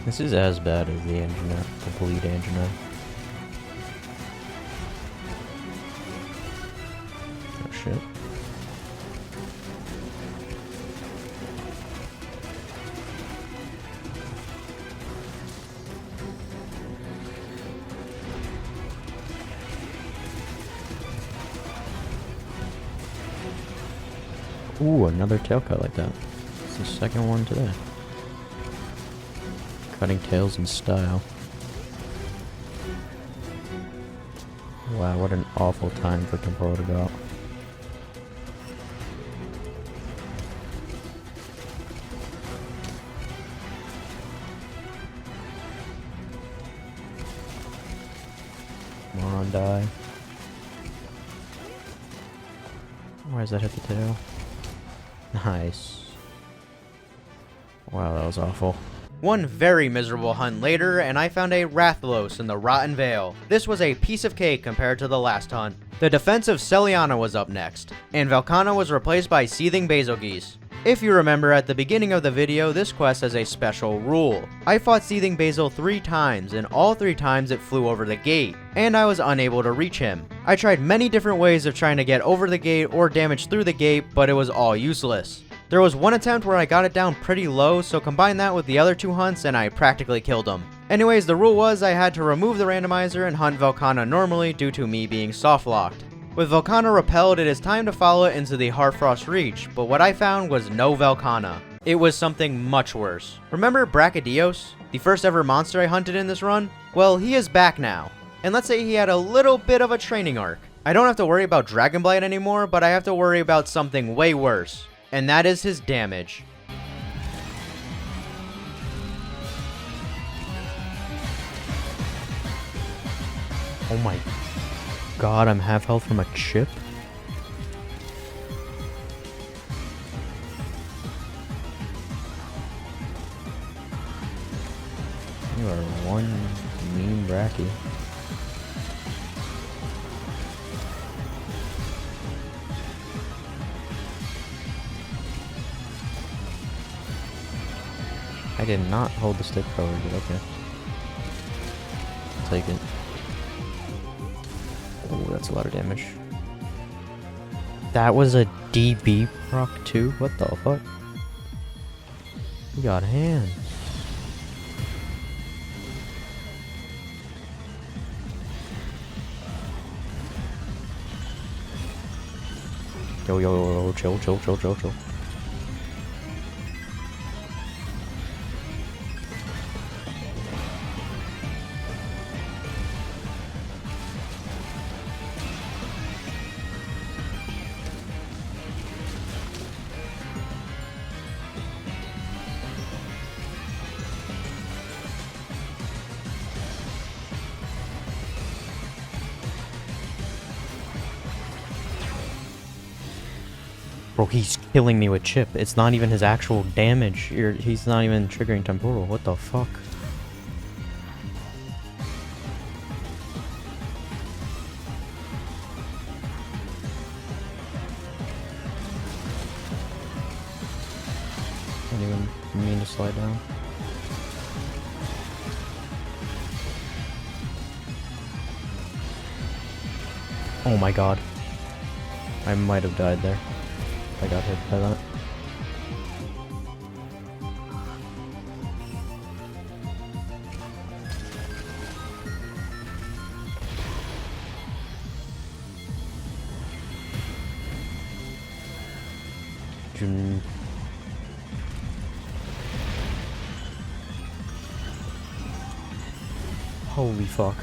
This is as bad as the Anjuna, the bleed Anjuna. Oh shit. Ooh, another tail cut like that. It's the second one today. Cutting tails in style. Wow, what an awful time for Temporal to go out. Come on, die. Why does that hit the tail? Nice. Wow, that was awful. One very miserable hunt later, and I found a Rathalos in the Rotten Vale. This was a piece of cake compared to the last hunt. The defensive Celiana was up next, and Velkhana was replaced by Seething Basilgeuse. If you remember at the beginning of the video, this quest has a special rule. I fought Seething Basil 3 times, and all 3 times it flew over the gate, and I was unable to reach him. I tried many different ways of trying to get over the gate or damage through the gate, but it was all useless. There was one attempt where I got it down pretty low, so combine that with the other 2 hunts and I practically killed him. Anyways, the rule was I had to remove the randomizer and hunt Velkhana normally due to me being soft locked. With Velkhana repelled, it is time to follow it into the Heartfrost Reach, but what I found was no Velkhana. It was something much worse. Remember Brachydios, the first ever monster I hunted in this run? Well, he is back now. And let's say he had a little bit of a training arc. I don't have to worry about Dragonblight anymore, but I have to worry about something way worse. And that is his damage. Oh my god, I'm half health from a chip? You are one mean Bracky. I did not hold the stick forward, but okay. I'll take it. Oh, that's a lot of damage. That was a DB proc too? What the fuck? We got hands. Yo, yo, yo, chill, chill, chill, chill, chill. Bro, he's killing me with chip. It's not even his actual damage. He's not even triggering temporal. What the fuck? Can't even mean to slide down. Oh my god. I might have died there. I got hit by that. Jun. Holy fuck.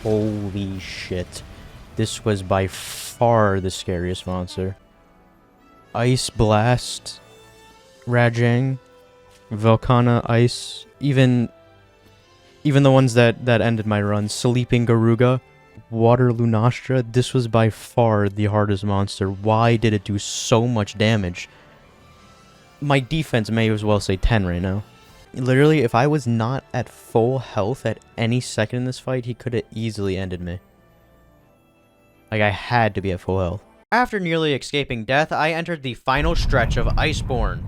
Holy shit. This was by far the scariest monster. Ice Blast, Rajang, Volcana Ice, even the ones that ended my run, Sleeping Garuga, Water Lunastra, this was by far the hardest monster. Why did it do so much damage? My defense may as well say 10 right now. Literally, if I was not at full health at any second in this fight, he could have easily ended me. Like, I had to be at full health. After nearly escaping death, I entered the final stretch of Iceborne.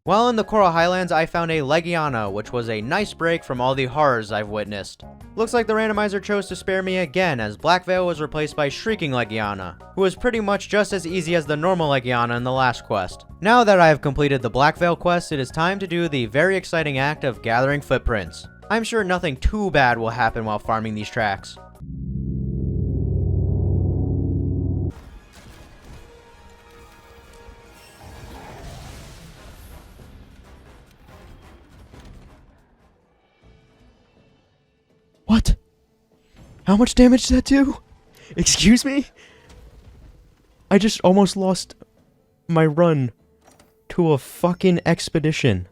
While in the Coral Highlands, I found a Legiana, which was a nice break from all the horrors I've witnessed. Looks like the randomizer chose to spare me again, as Black Veil was replaced by Shrieking Legiana, who was pretty much just as easy as the normal Legiana in the last quest. Now that I have completed the Black Veil quest, it is time to do the very exciting act of gathering footprints. I'm sure nothing too bad will happen while farming these tracks. What? How much damage did that do? Excuse me? I just almost lost my run to a fucking expedition.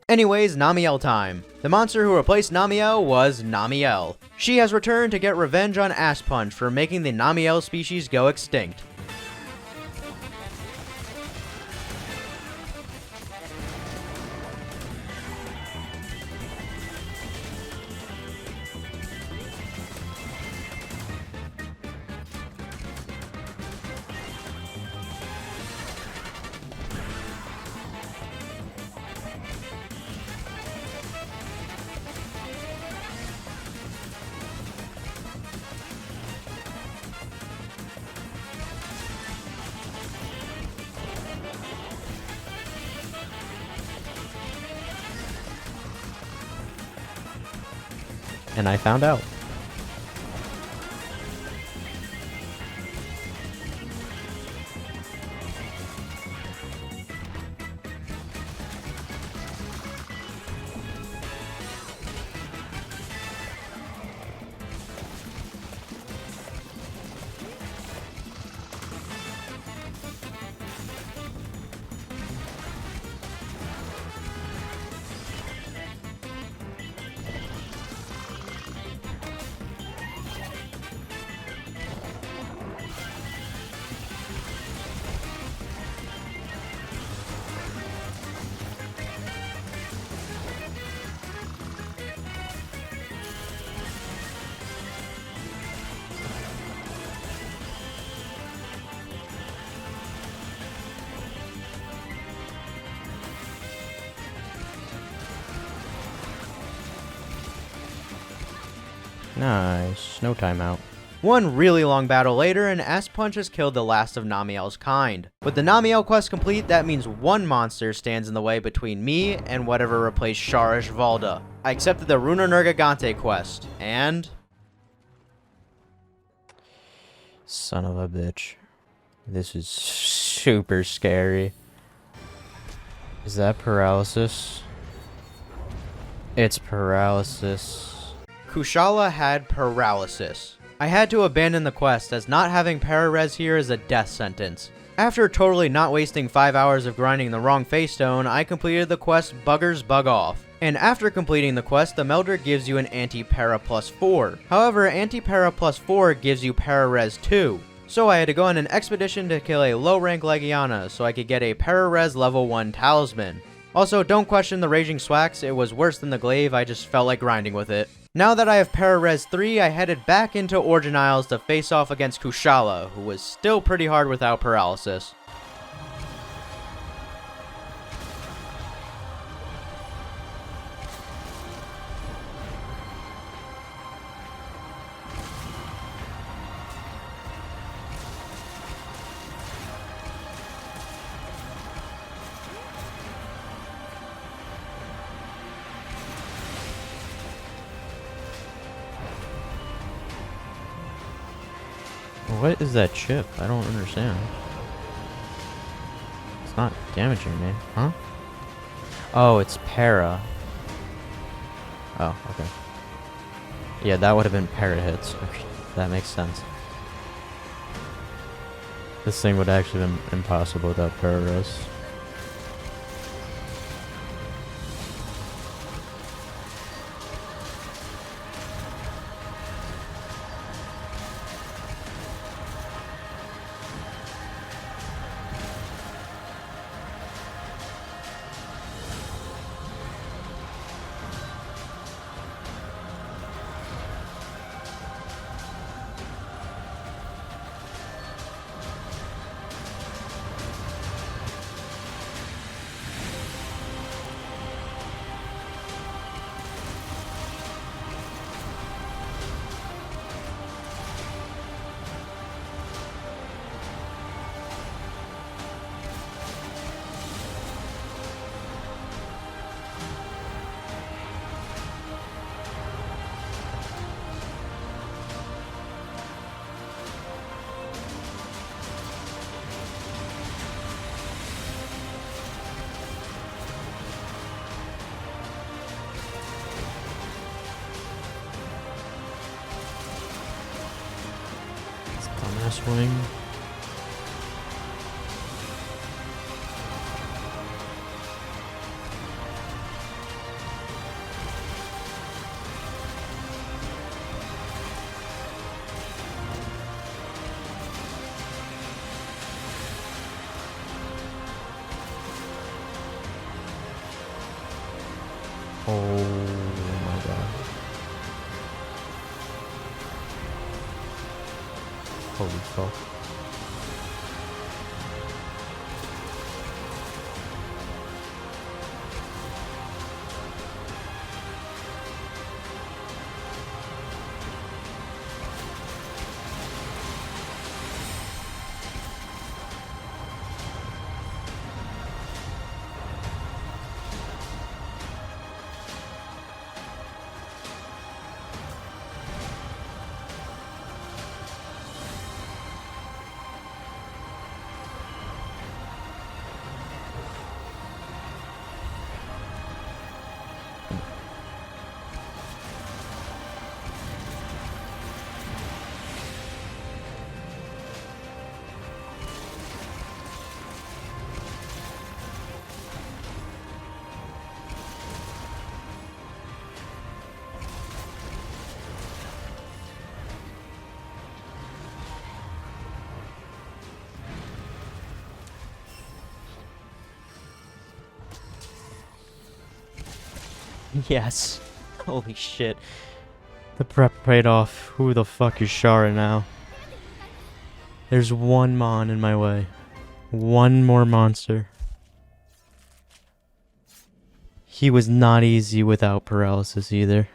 Anyways, Namielle time. The monster who replaced Namielle was Namielle. She has returned to get revenge on Asspuch for making the Namielle species go extinct. And I found out. Nice. No timeout. One really long battle later, and Asspuch has killed the last of Namielle's kind. With the Namielle quest complete, that means one monster stands in the way between me and whatever replaced Sharish Valda. I accepted the Runar Nergigante quest, and... Son of a bitch. This is super scary. Is that paralysis? It's paralysis. Kushala had paralysis. I had to abandon the quest, as not having Para-Res here is a death sentence. After totally not wasting 5 hours of grinding the wrong face stone, I completed the quest Buggers Bug Off. And after completing the quest, the Melder gives you an Anti-Para plus 4. However, Anti-Para plus 4 gives you Para-Res 2. So I had to go on an expedition to kill a low-rank Legiana so I could get a Para-Res level 1 talisman. Also, don't question the Raging Swax, it was worse than the Glaive, I just felt like grinding with it. Now that I have Para-Res 3, I headed back into Origin Isles to face off against Kushala, who was still pretty hard without paralysis. What is that chip? I don't understand. It's not damaging me, huh? Oh, it's para. Oh, okay. Yeah, that would have been para hits. Okay, that makes sense. This thing would actually have been impossible without para-res. Dumbass wing. Oh my god. Holy fuck. Yes. Holy shit. The prep paid off. Who the fuck is Shara now? There's one mon in my way. One more monster. He was not easy without paralysis either.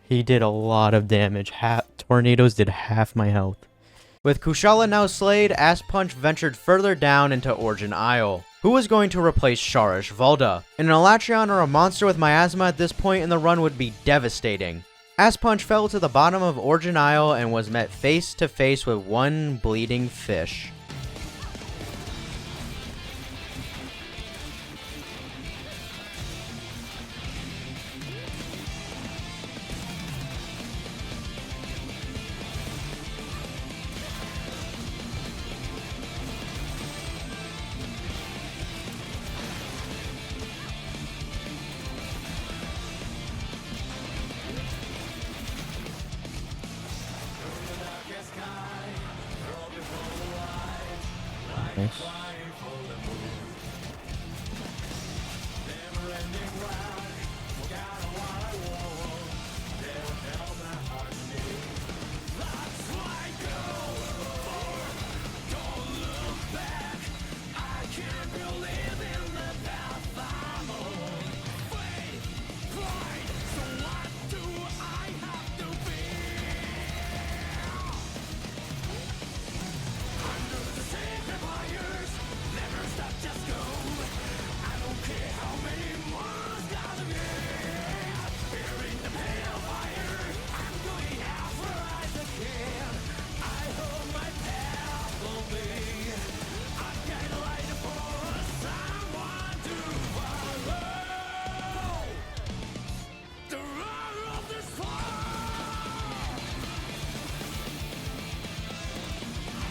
He did a lot of damage. Tornadoes did half my health. With Kushala now slayed, Asspuch ventured further down into Origin Isle. Who was going to replace Sharish Valda? An Elatrion or a monster with miasma at this point in the run would be devastating. Asspuch fell to the bottom of Origin Isle and was met face to face with one bleeding fish. Nice.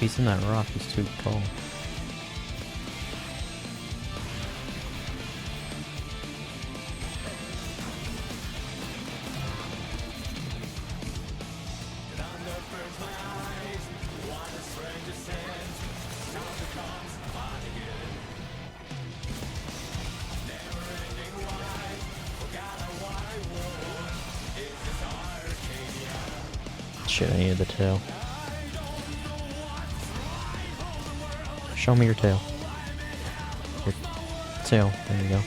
He's in that rock. He's too tall. Shit, I needed the tail. Show me your tail. Your tail. There you go.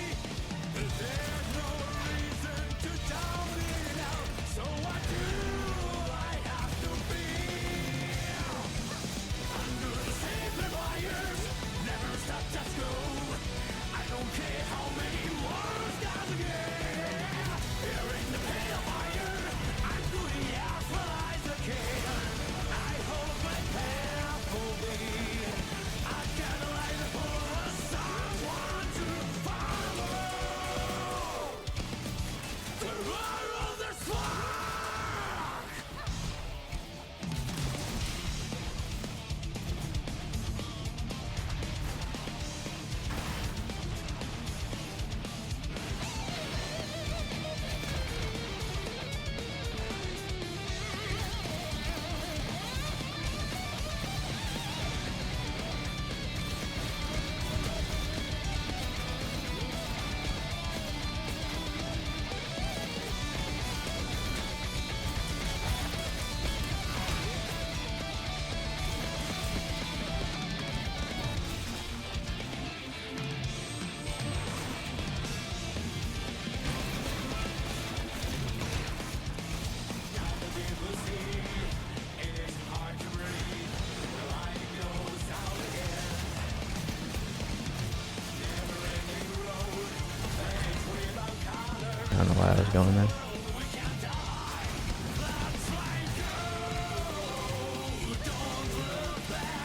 I don't know why I was going there.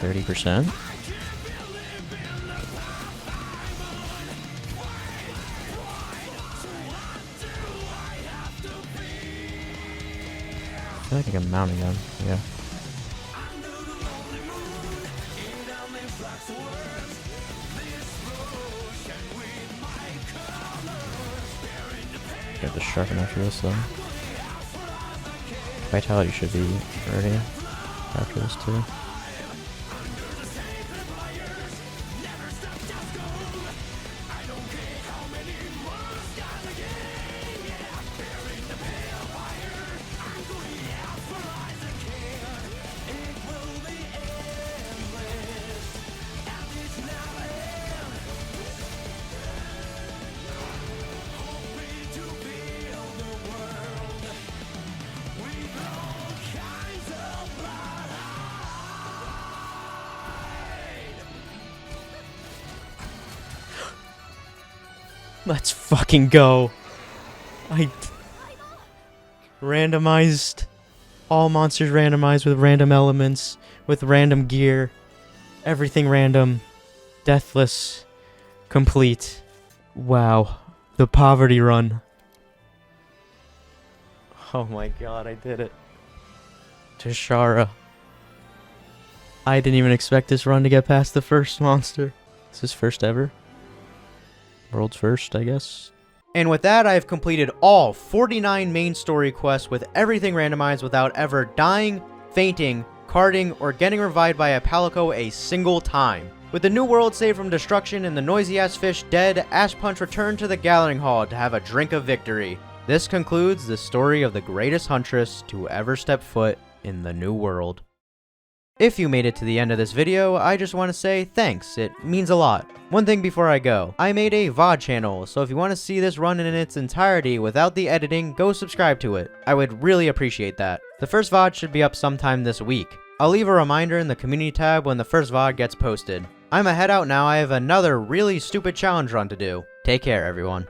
%. I feel like I can mount a gun. Yeah. Get the sharpen after this though. Vitality should be ready after this too. Let's fucking go. I randomized all monsters randomized with random elements, with random gear, everything random, deathless, complete. Wow, the poverty run. Oh my god, I did it. Tashara. I didn't even expect this run to get past the first monster. This is first ever. World's first, I guess. And with that, I have completed all 49 main story quests with everything randomized without ever dying, fainting, carding, or getting revived by a Palico a single time. With the new world saved from destruction and the noisy-ass fish dead, Asspuch returned to the Gathering Hall to have a drink of victory. This concludes the story of the greatest huntress to ever step foot in the new world. If you made it to the end of this video, I just want to say thanks, it means a lot. One thing before I go, I made a VOD channel, so if you want to see this run in its entirety without the editing, go subscribe to it. I would really appreciate that. The first VOD should be up sometime this week. I'll leave a reminder in the community tab when the first VOD gets posted. I'm a head out now, I have another really stupid challenge run to do. Take care, everyone.